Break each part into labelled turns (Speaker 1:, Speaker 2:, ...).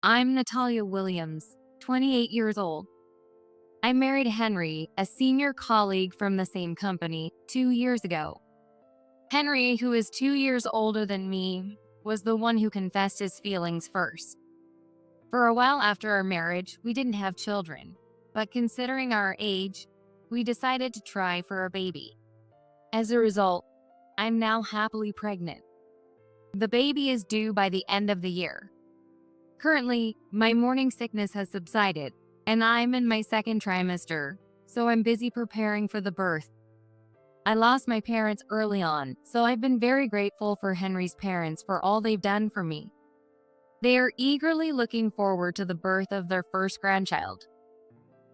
Speaker 1: I'm Natalia Williams, 28 years old. I married Henry, a senior colleague from the same company, 2 years ago. Henry, who is 2 years older than me, was the one who confessed his feelings first. For a while after our marriage, we didn't have children, but considering our age, we decided to try for a baby. As a result, I'm now happily pregnant. The baby is due by the end of the year. Currently, my morning sickness has subsided, and I'm in my second trimester, so I'm busy preparing for the birth. I lost my parents early on, so I've been very grateful for Henry's parents for all they've done for me. They are eagerly looking forward to the birth of their first grandchild.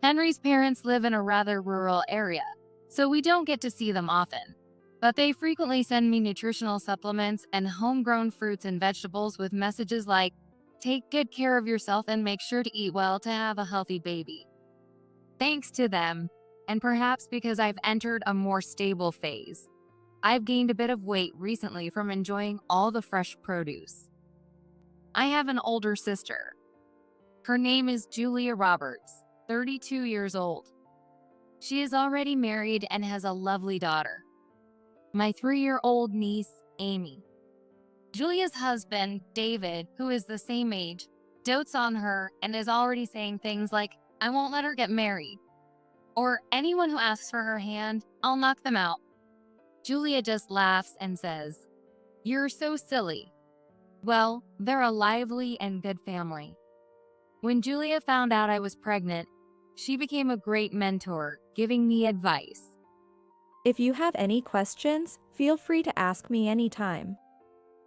Speaker 1: Henry's parents live in a rather rural area, so we don't get to see them often. But they frequently send me nutritional supplements and homegrown fruits and vegetables with messages like, "Take good care of yourself and make sure to eat well to have a healthy baby." Thanks to them, and perhaps because I've entered a more stable phase, I've gained a bit of weight recently from enjoying all the fresh produce. I have an older sister. Her name is Julia Roberts, 32 years old. She is already married and has a lovely daughter. My 3-year-old niece, Amy. Julia's husband, David, who is the same age, dotes on her and is already saying things like, "I won't let her get married," or "Anyone who asks for her hand, I'll knock them out." Julia just laughs and says, "You're so silly." Well, they're a lively and good family. When Julia found out I was pregnant, she became a great mentor, giving me advice.
Speaker 2: If you have any questions, feel free to ask me anytime.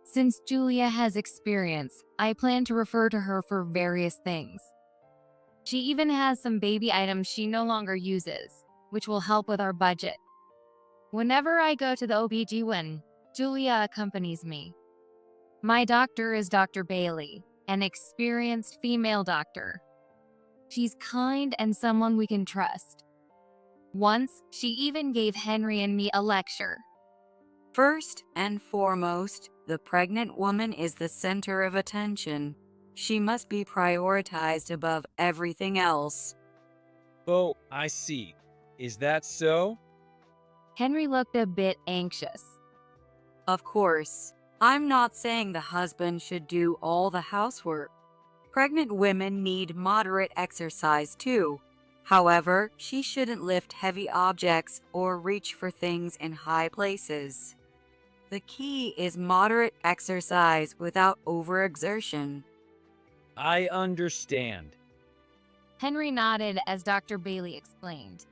Speaker 1: Since Julia has experience, I plan to refer to her for various things. She even has some baby items she no longer uses, which will help with our budget. Whenever I go to the OBGYN, Julia accompanies me. My doctor is Dr. Bailey, an experienced female doctor. She's kind and someone we can trust. Once, she even gave Henry and me a lecture.
Speaker 3: First and foremost, the pregnant woman is the center of attention. She must be prioritized above everything else.
Speaker 4: Oh, I see. Is that so?
Speaker 1: Henry looked a bit anxious.
Speaker 3: Of course, I'm not saying the husband should do all the housework. Pregnant women need moderate exercise too. However, she shouldn't lift heavy objects or reach for things in high places. The key is moderate exercise without overexertion.
Speaker 4: I understand.
Speaker 1: Henry nodded as Dr. Bailey explained.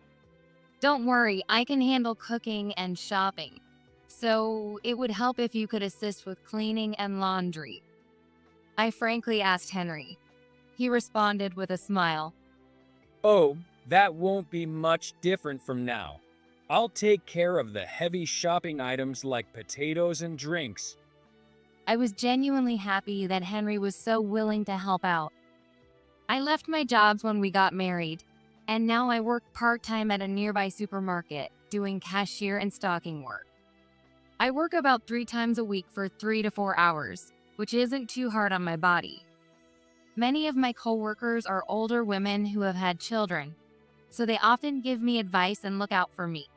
Speaker 1: "Don't worry, I can handle cooking and shopping, so it would help if you could assist with cleaning and laundry." I frankly asked Henry. He responded with a smile.
Speaker 4: Oh, that won't be much different from now. I'll take care of the heavy shopping items like potatoes and drinks.
Speaker 1: I was genuinely happy that Henry was so willing to help out. I left my jobs when we got married, and now I work part-time at a nearby supermarket, doing cashier and stocking work. I work about 3 times a week for 3 to 4 hours, which isn't too hard on my body. Many of my coworkers are older women who have had children, so they often give me advice and look out for me.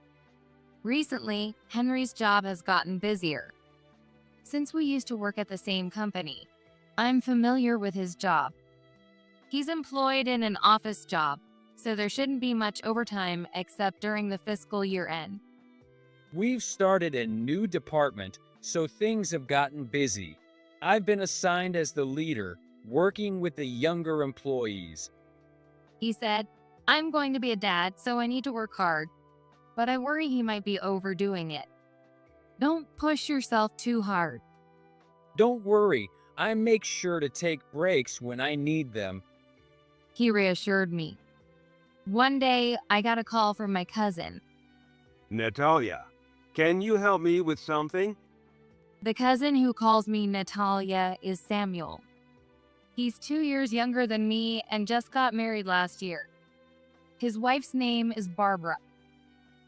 Speaker 1: Recently, Henry's job has gotten busier. Since we used to work at the same company, I'm familiar with his job. He's employed in an office job, so there shouldn't be much overtime except during the fiscal year end.
Speaker 4: We've started a new department, so things have gotten busy. I've been assigned as the leader, working with the younger employees.
Speaker 1: He said, "I'm going to be a dad, so I need to work hard, but I worry he might be overdoing it. Don't push yourself too hard."
Speaker 4: Don't worry, I make sure to take breaks when I need them.
Speaker 1: He reassured me. One day, I got a call from my cousin.
Speaker 5: Natalia, can you help me with something?
Speaker 1: The cousin who calls me Natalia is Samuel. He's 2 years younger than me and just got married last year. His wife's name is Barbara.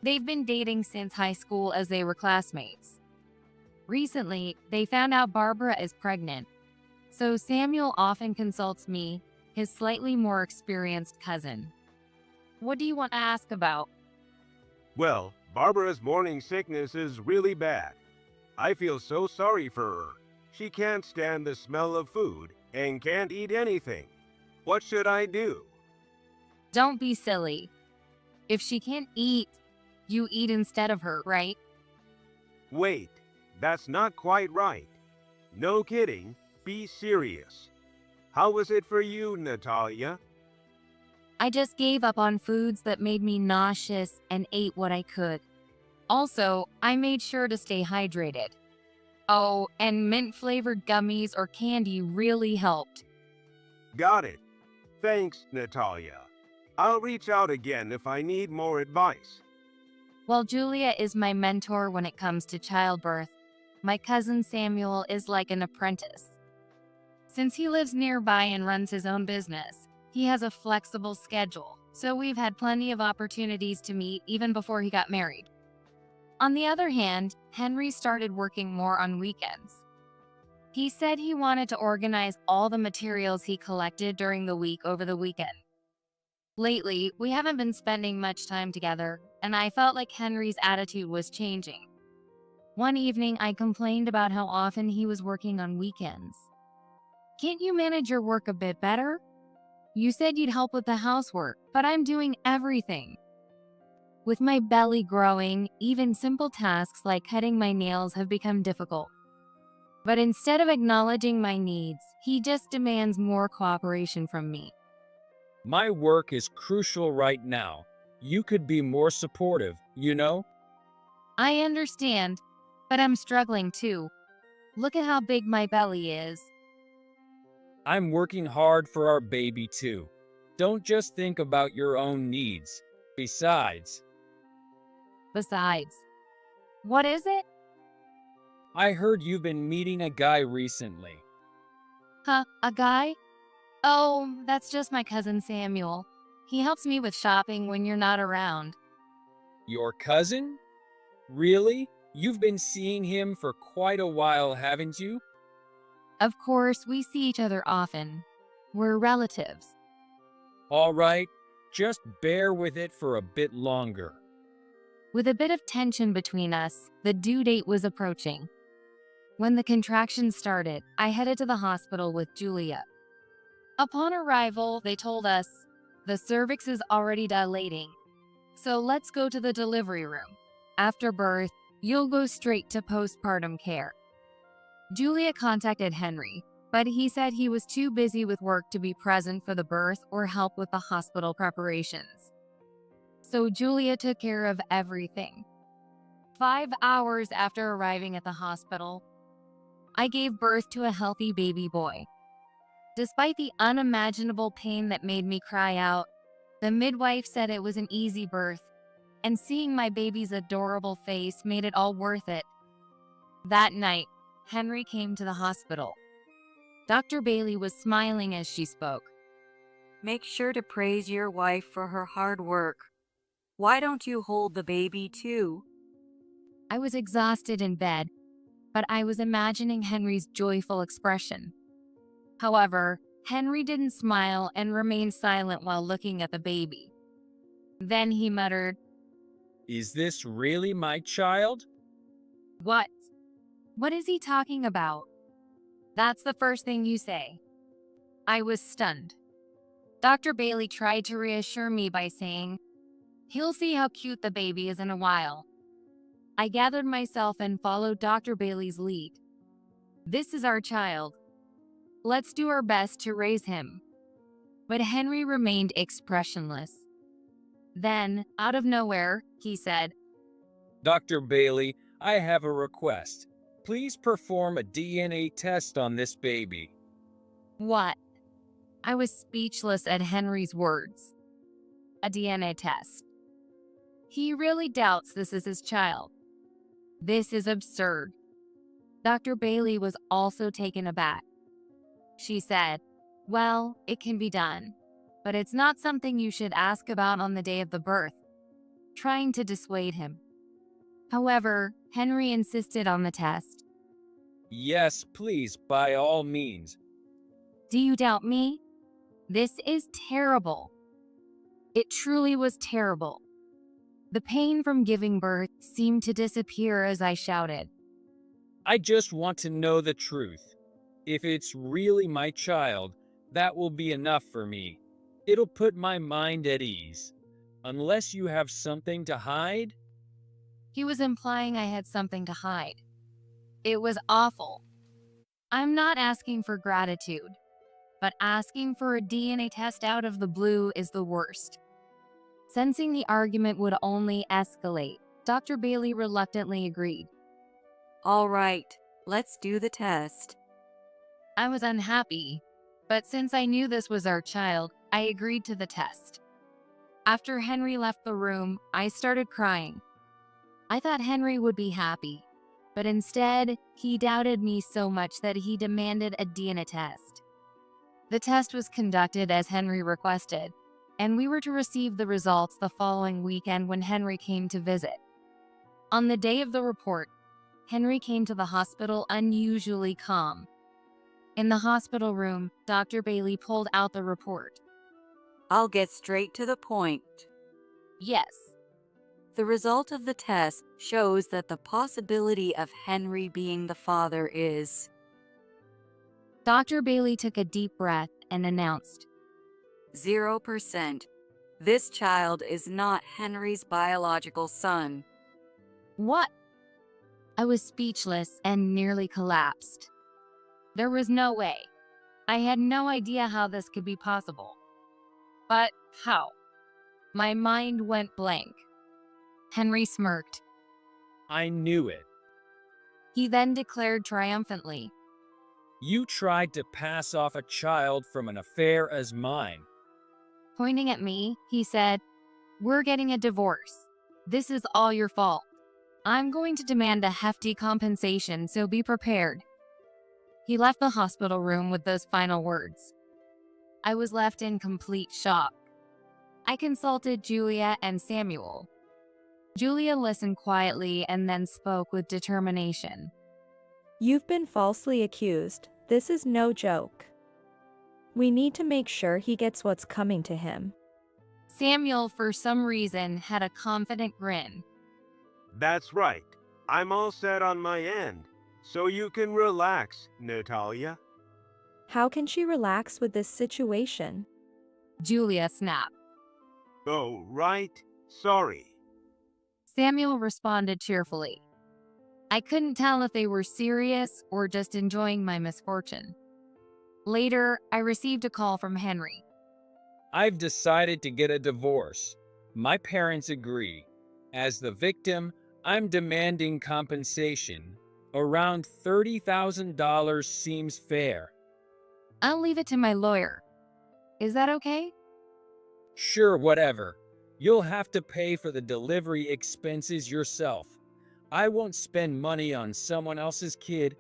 Speaker 1: They've been dating since high school as they were classmates. Recently, they found out Barbara is pregnant. So Samuel often consults me, his slightly more experienced cousin. What do you want to ask about?
Speaker 5: Well, Barbara's morning sickness is really bad. I feel so sorry for her. She can't stand the smell of food and can't eat anything. What should I do?
Speaker 1: Don't be silly. If she can't eat, you eat instead of her, right?
Speaker 5: Wait, that's not quite right. No kidding, be serious. How was it for you, Natalia?
Speaker 1: I just gave up on foods that made me nauseous and ate what I could. Also, I made sure to stay hydrated. Oh, and mint-flavored gummies or candy really helped.
Speaker 5: Got it. Thanks, Natalia. I'll reach out again if I need more advice.
Speaker 1: While Julia is my mentor when it comes to childbirth, my cousin Samuel is like an apprentice. Since he lives nearby and runs his own business, he has a flexible schedule, so we've had plenty of opportunities to meet even before he got married. On the other hand, Henry started working more on weekends. He said he wanted to organize all the materials he collected during the week over the weekend. Lately, we haven't been spending much time together, and I felt like Henry's attitude was changing. One evening, I complained about how often he was working on weekends. Can't you manage your work a bit better? You said you'd help with the housework, but I'm doing everything. With my belly growing, even simple tasks like cutting my nails have become difficult. But instead of acknowledging my needs, he just demands more cooperation from me.
Speaker 4: My work is crucial right now. You could be more supportive, you know?
Speaker 1: I understand, but I'm struggling too. Look at how big my belly is.
Speaker 4: I'm working hard for our baby too. Don't just think about your own needs. Besides,
Speaker 1: What is it?
Speaker 4: I heard you've been meeting a guy recently.
Speaker 1: Huh, a guy? Oh, that's just my cousin Samuel. He helps me with shopping when you're not around.
Speaker 4: Your cousin? Really? You've been seeing him for quite a while, haven't you?
Speaker 1: Of course, we see each other often. We're relatives.
Speaker 4: All right, just bear with it for a bit longer.
Speaker 1: With a bit of tension between us, the due date was approaching. When the contractions started, I headed to the hospital with Julia. Upon arrival, they told us, the cervix is already dilating, so let's go to the delivery room. After birth, you'll go straight to postpartum care. Julia contacted Henry, but he said he was too busy with work to be present for the birth or help with the hospital preparations. So Julia took care of everything. 5 hours after arriving at the hospital, I gave birth to a healthy baby boy. Despite the unimaginable pain that made me cry out, the midwife said it was an easy birth, and seeing my baby's adorable face made it all worth it. That night, Henry came to the hospital. Dr. Bailey was smiling as she spoke.
Speaker 3: Make sure to praise your wife for her hard work. Why don't you hold the baby too?
Speaker 1: I was exhausted in bed, but I was imagining Henry's joyful expression. However, Henry didn't smile and remained silent while looking at the baby. Then he muttered,
Speaker 4: Is this really my child?
Speaker 1: "What? What is he talking about? That's the first thing you say." I was stunned. Dr. Bailey tried to reassure me by saying, "He'll see how cute the baby is in a while." I gathered myself and followed Dr. Bailey's lead. This is our child. Let's do our best to raise him. But Henry remained expressionless. Then, out of nowhere, he said,
Speaker 4: Dr. Bailey, I have a request. Please perform a DNA test on this baby.
Speaker 1: "What?" I was speechless at Henry's words. A DNA test. He really doubts this is his child. This is absurd. Dr. Bailey was also taken aback. She said, "Well, it can be done, but it's not something you should ask about on the day of the birth," trying to dissuade him. However, Henry insisted on the test.
Speaker 4: Yes, please, by all means.
Speaker 1: Do you doubt me? This is terrible. It truly was terrible. The pain from giving birth seemed to disappear as I shouted.
Speaker 4: I just want to know the truth. If it's really my child, that will be enough for me. It'll put my mind at ease. Unless you have something to hide?
Speaker 1: He was implying I had something to hide. It was awful. I'm not asking for gratitude, but asking for a DNA test out of the blue is the worst. Sensing the argument would only escalate, Dr. Bailey reluctantly agreed.
Speaker 3: All right, let's do the test.
Speaker 1: I was unhappy, but since I knew this was our child, I agreed to the test. After Henry left the room, I started crying. I thought Henry would be happy, but instead, he doubted me so much that he demanded a DNA test. The test was conducted as Henry requested, and we were to receive the results the following weekend when Henry came to visit. On the day of the report, Henry came to the hospital unusually calm. In the hospital room, Dr. Bailey pulled out the report.
Speaker 3: I'll get straight to the point.
Speaker 1: Yes,
Speaker 3: The result of the test shows that the possibility of Henry being the father is
Speaker 1: Dr. Bailey took a deep breath and announced,
Speaker 3: 0%. This child is not Henry's biological son.
Speaker 1: "What?" I was speechless and nearly collapsed. There was no way. I had no idea how this could be possible. But how? My mind went blank. Henry smirked.
Speaker 4: I knew it.
Speaker 1: He then declared triumphantly,
Speaker 4: You tried to pass off a child from an affair as mine.
Speaker 1: Pointing at me, he said, "We're getting a divorce. This is all your fault. I'm going to demand a hefty compensation, so be prepared." He left the hospital room with those final words. I was left in complete shock. I consulted Julia and Samuel. Julia listened quietly and then spoke with determination.
Speaker 2: You've been falsely accused. This is no joke. We need to make sure he gets what's coming to him.
Speaker 1: Samuel, for some reason, had a confident grin.
Speaker 5: That's right. I'm all set on my end. So you can relax, Natalia.
Speaker 2: How can she relax with this situation?
Speaker 1: Julia snapped.
Speaker 5: Oh, right. Sorry.
Speaker 1: Samuel responded cheerfully. I couldn't tell if they were serious or just enjoying my misfortune. Later, I received a call from Henry.
Speaker 4: I've decided to get a divorce. My parents agree. As the victim, I'm demanding compensation. Around $30,000 seems fair.
Speaker 1: I'll leave it to my lawyer. Is that okay?
Speaker 4: Sure, whatever. You'll have to pay for the delivery expenses yourself. I won't spend money on someone else's kid.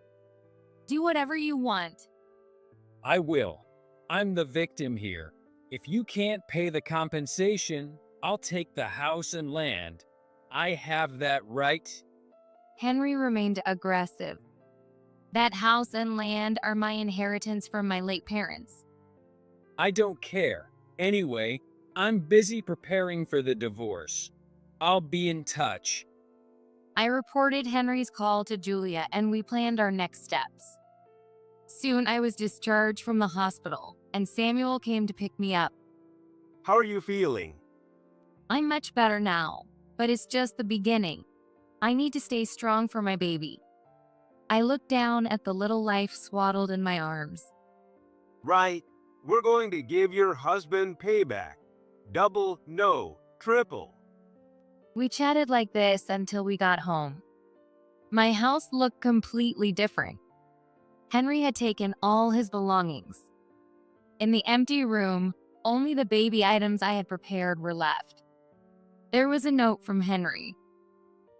Speaker 1: Do whatever you want.
Speaker 4: I will. I'm the victim here. If you can't pay the compensation, I'll take the house and land. I have that right.
Speaker 1: Henry remained aggressive. That house and land are my inheritance from my late parents.
Speaker 4: I don't care. Anyway, I'm busy preparing for the divorce. I'll be in touch.
Speaker 1: I reported Henry's call to Julia and we planned our next steps. Soon I was discharged from the hospital and Samuel came to pick me up.
Speaker 5: How are you feeling?
Speaker 1: I'm much better now, but it's just the beginning. I need to stay strong for my baby. I looked down at the little life swaddled in my arms.
Speaker 5: Right. We're going to give your husband payback. Double, no, triple.
Speaker 1: We chatted like this until we got home. My house looked completely different. Henry had taken all his belongings. In the empty room, only the baby items I had prepared were left. There was a note from Henry.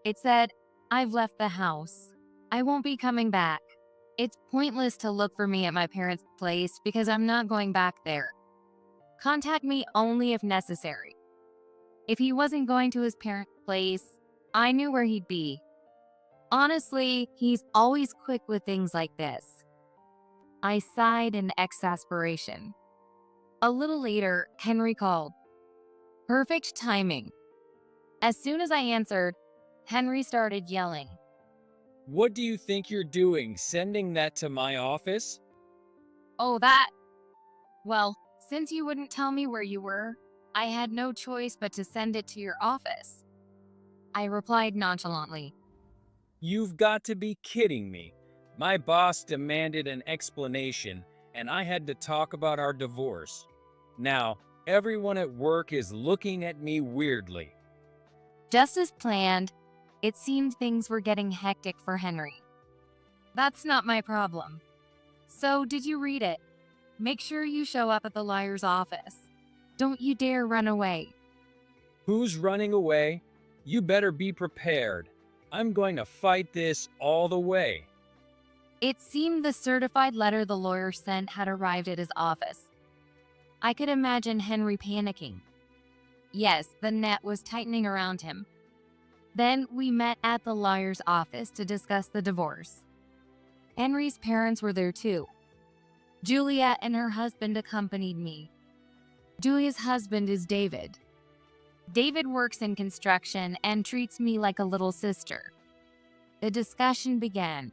Speaker 1: It said, "I've left the house. I won't be coming back. It's pointless to look for me at my parents' place because I'm not going back there. Contact me only if necessary." If he wasn't going to his parents' place, I knew where he'd be. Honestly, he's always quick with things like this. I sighed in exasperation. A little later, Henry called. Perfect timing. As soon as I answered, Henry started yelling.
Speaker 4: What do you think you're doing, sending that to my office?
Speaker 1: Oh, that. Well, since you wouldn't tell me where you were, I had no choice but to send it to your office. I replied nonchalantly.
Speaker 4: You've got to be kidding me. My boss demanded an explanation, and I had to talk about our divorce. Now, everyone at work is looking at me weirdly.
Speaker 1: Just as planned, it seemed things were getting hectic for Henry. That's not my problem. So, did you read it? Make sure you show up at the lawyer's office. Don't you dare run away.
Speaker 4: Who's running away? You better be prepared. I'm going to fight this all the way.
Speaker 1: It seemed the certified letter the lawyer sent had arrived at his office. I could imagine Henry panicking. Yes, the net was tightening around him. Then we met at the lawyer's office to discuss the divorce. Henry's parents were there too. Julia and her husband accompanied me. Julia's husband is David. David works in construction and treats me like a little sister. The discussion began.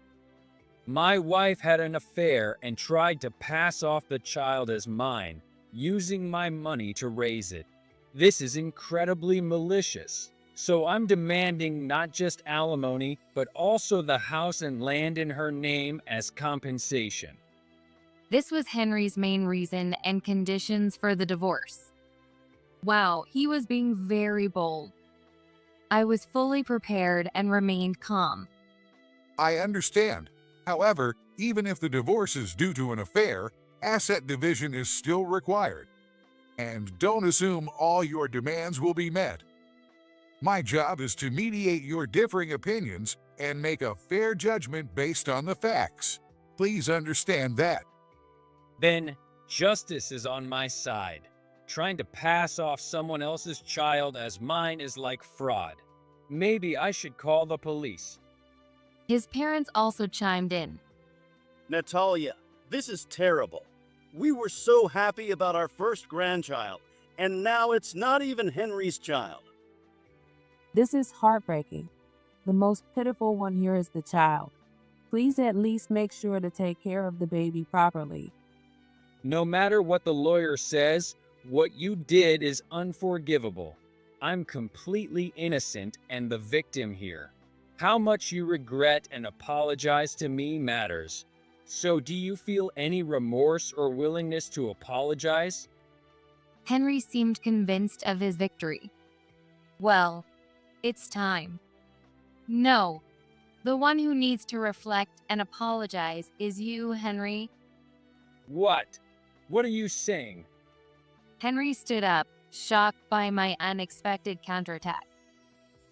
Speaker 4: My wife had an affair and tried to pass off the child as mine, using my money to raise it. This is incredibly malicious. So I'm demanding not just alimony, but also the house and land in her name as compensation.
Speaker 1: This was Henry's main reason and conditions for the divorce. Wow, he was being very bold. I was fully prepared and remained calm.
Speaker 6: I understand. However, even if the divorce is due to an affair, asset division is still required. And don't assume all your demands will be met. My job is to mediate your differing opinions and make a fair judgment based on the facts. Please understand that.
Speaker 4: Then, justice is on my side. Trying to pass off someone else's child as mine is like fraud. Maybe I should call the police.
Speaker 1: His parents also chimed in.
Speaker 7: Natalia, this is terrible. We were so happy about our first grandchild, and now it's not even Henry's child.
Speaker 8: This is heartbreaking. The most pitiful one here is the child. Please at least make sure to take care of the baby properly.
Speaker 4: No matter what the lawyer says, what you did is unforgivable. I'm completely innocent and the victim here. How much you regret and apologize to me matters. So do you feel any remorse or willingness to apologize?
Speaker 1: Henry seemed convinced of his victory. Well, it's time. No, the one who needs to reflect and apologize is you, Henry.
Speaker 4: What? What are you saying?
Speaker 1: Henry stood up, shocked by my unexpected counterattack.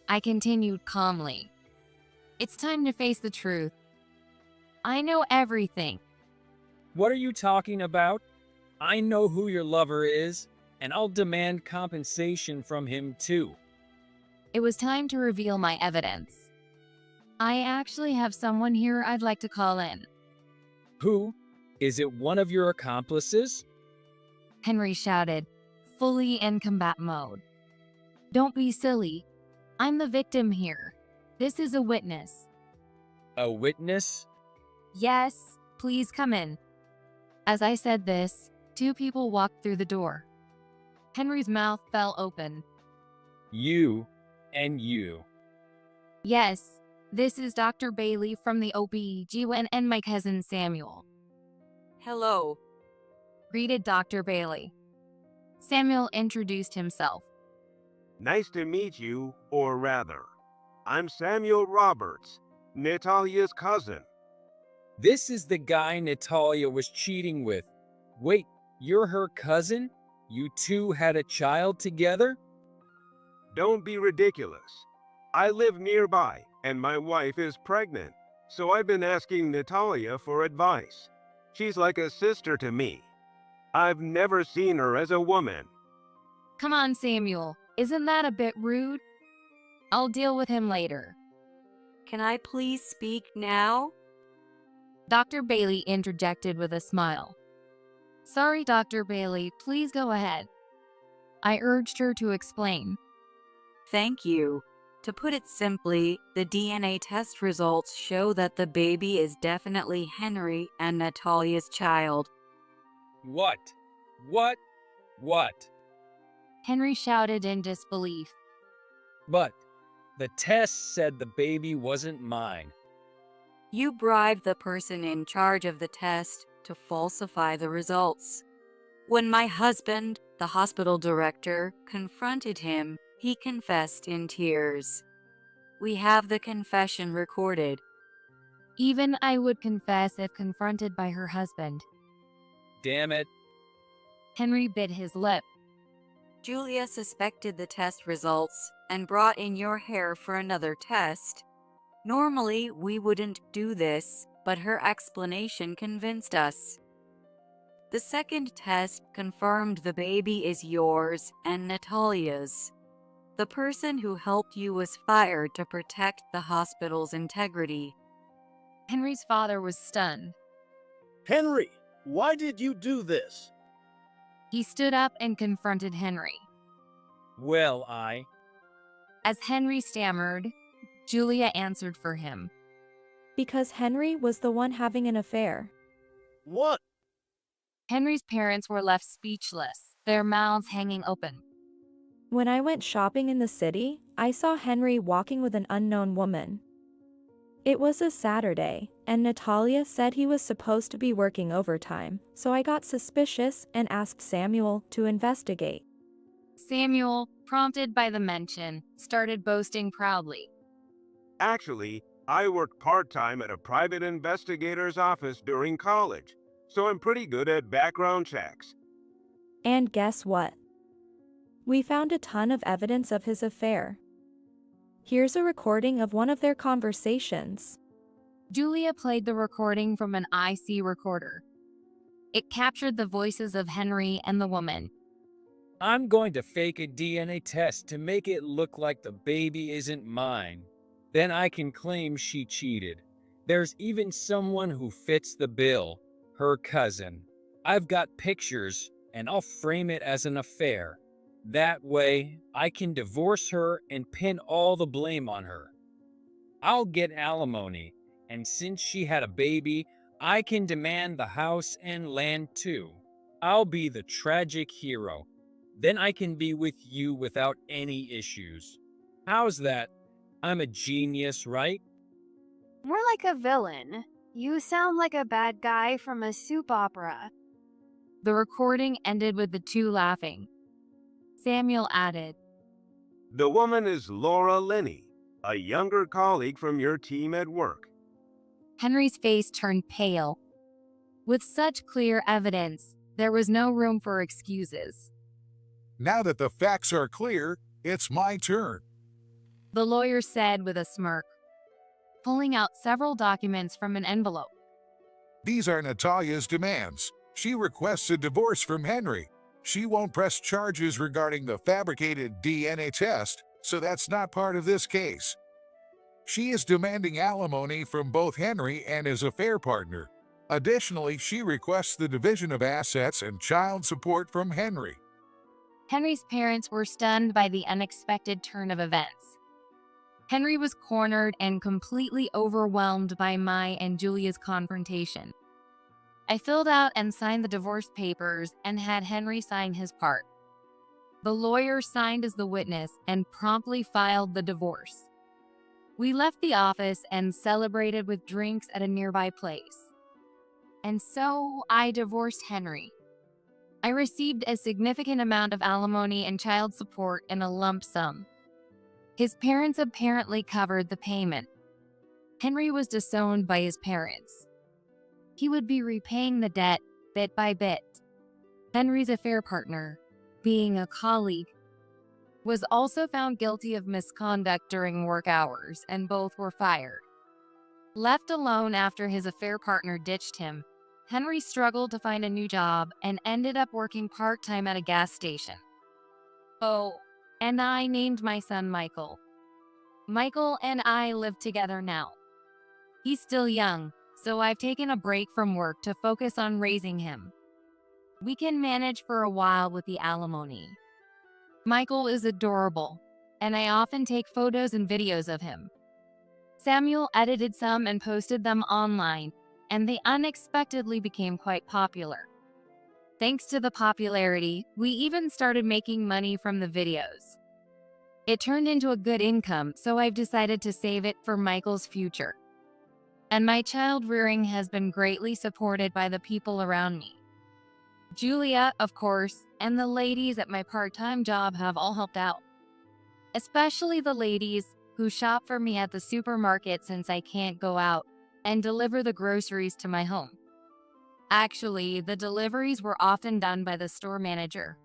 Speaker 1: I continued calmly. It's time to face the truth. I know everything.
Speaker 4: What are you talking about? I know who your lover is, and I'll demand compensation from him too.
Speaker 1: It was time to reveal my evidence. I actually have someone here I'd like to call in.
Speaker 4: Who? Is it one of your accomplices?
Speaker 1: Henry shouted, fully in combat mode. Don't be silly. I'm the victim here. This is a witness.
Speaker 4: A witness?
Speaker 1: Yes, please come in. As I said this, two people walked through the door. Henry's mouth fell open.
Speaker 4: You and you.
Speaker 1: Yes, this is Dr. Bailey from the OB/GYN and my cousin Samuel.
Speaker 3: Hello.
Speaker 1: Greeted Dr. Bailey. Samuel introduced himself.
Speaker 5: Nice to meet you, or rather, I'm Samuel Roberts, Natalia's cousin.
Speaker 4: This is the guy Natalia was cheating with. Wait, you're her cousin? You two had a child together?
Speaker 5: Don't be ridiculous. I live nearby, and my wife is pregnant, so I've been asking Natalia for advice. She's like a sister to me. I've never seen her as a woman.
Speaker 1: Come on, Samuel. Isn't that a bit rude? I'll deal with him later.
Speaker 3: Can I please speak now?
Speaker 1: Dr. Bailey interjected with a smile. Sorry, Dr. Bailey, please go ahead. I urged her to explain.
Speaker 3: Thank you. To put it simply, the DNA test results show that the baby is definitely Henry and Natalia's child.
Speaker 4: What? What? What?
Speaker 1: Henry shouted in disbelief.
Speaker 4: But the test said the baby wasn't mine.
Speaker 3: You bribed the person in charge of the test to falsify the results. When my husband, the hospital director, confronted him, he confessed in tears. We have the confession recorded.
Speaker 1: Even I would confess if confronted by her husband.
Speaker 4: Damn it.
Speaker 1: Henry bit his lip.
Speaker 3: Julia suspected the test results and brought in your hair for another test. Normally, we wouldn't do this, but her explanation convinced us. The second test confirmed the baby is yours and Natalia's. The person who helped you was fired to protect the hospital's integrity.
Speaker 1: Henry's father was stunned.
Speaker 7: Henry, why did you do this?
Speaker 1: He stood up and confronted Henry.
Speaker 4: Well,
Speaker 1: As Henry stammered, Julia answered for him.
Speaker 2: Because Henry was the one having an affair.
Speaker 7: What?
Speaker 1: Henry's parents were left speechless, their mouths hanging open.
Speaker 2: When I went shopping in the city, I saw Henry walking with an unknown woman. It was a Saturday, and Natalia said he was supposed to be working overtime, so I got suspicious and asked Samuel to investigate.
Speaker 1: Samuel, prompted by the mention, started boasting proudly.
Speaker 5: Actually, I worked part-time at a private investigator's office during college, so I'm pretty good at background checks.
Speaker 2: And guess what? We found a ton of evidence of his affair. Here's a recording of one of their conversations.
Speaker 1: Julia played the recording from an IC recorder. It captured the voices of Henry and the woman.
Speaker 4: I'm going to fake a DNA test to make it look like the baby isn't mine. Then I can claim she cheated. There's even someone who fits the bill, her cousin. I've got pictures, and I'll frame it as an affair. That way, I can divorce her and pin all the blame on her. I'll get alimony, and since she had a baby, I can demand the house and land too. I'll be the tragic hero. Then I can be with you without any issues. How's that? I'm a genius, right?
Speaker 9: More like a villain. You sound like a bad guy from a soap opera.
Speaker 1: The recording ended with the two laughing. Samuel added,
Speaker 5: The woman is Laura Linney, a younger colleague from your team at work.
Speaker 1: Henry's face turned pale. With such clear evidence, there was no room for excuses.
Speaker 6: Now that the facts are clear, it's my turn.
Speaker 1: The lawyer said with a smirk, pulling out several documents from an envelope.
Speaker 6: These are Natalia's demands. She requests a divorce from Henry. She won't press charges regarding the fabricated DNA test, so that's not part of this case. She is demanding alimony from both Henry and his affair partner. Additionally, she requests the division of assets and child support from Henry.
Speaker 1: Henry's parents were stunned by the unexpected turn of events. Henry was cornered and completely overwhelmed by my and Julia's confrontation. I filled out and signed the divorce papers and had Henry sign his part. The lawyer signed as the witness and promptly filed the divorce. We left the office and celebrated with drinks at a nearby place. And so I divorced Henry. I received a significant amount of alimony and child support in a lump sum. His parents apparently covered the payment. Henry was disowned by his parents. He would be repaying the debt bit by bit. Henry's affair partner, being a colleague, was also found guilty of misconduct during work hours, and both were fired. Left alone after his affair partner ditched him, Henry struggled to find a new job and ended up working part-time at a gas station. Oh, and I named my son Michael. Michael and I live together now. He's still young, so I've taken a break from work to focus on raising him. We can manage for a while with the alimony. Michael is adorable, and I often take photos and videos of him. Samuel edited some and posted them online, and they unexpectedly became quite popular. Thanks to the popularity, we even started making money from the videos. It turned into a good income, so I've decided to save it for Michael's future. And my child rearing has been greatly supported by the people around me. Julia, of course, and the ladies at my part-time job have all helped out. Especially the ladies who shop for me at the supermarket since I can't go out and deliver the groceries to my home. Actually, the deliveries were often done by the store manager.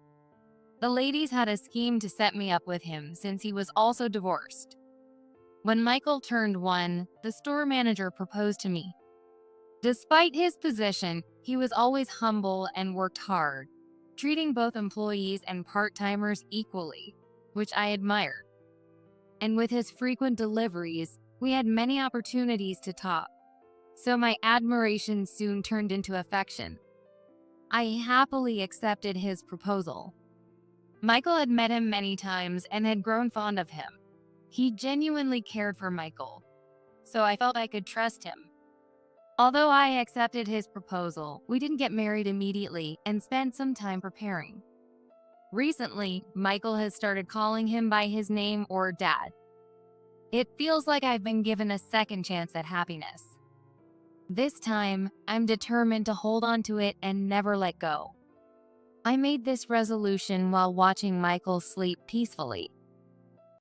Speaker 1: The ladies had a scheme to set me up with him since he was also divorced. When Michael turned 1, the store manager proposed to me. Despite his position, he was always humble and worked hard, treating both employees and part-timers equally, which I admired. And with his frequent deliveries, we had many opportunities to talk, so my admiration soon turned into affection. I happily accepted his proposal. Michael had met him many times and had grown fond of him. He genuinely cared for Michael, so I felt I could trust him. Although I accepted his proposal, we didn't get married immediately and spent some time preparing. Recently, Michael has started calling him by his name or dad. It feels like I've been given a second chance at happiness. This time, I'm determined to hold on to it and never let go. I made this resolution while watching Michael sleep peacefully.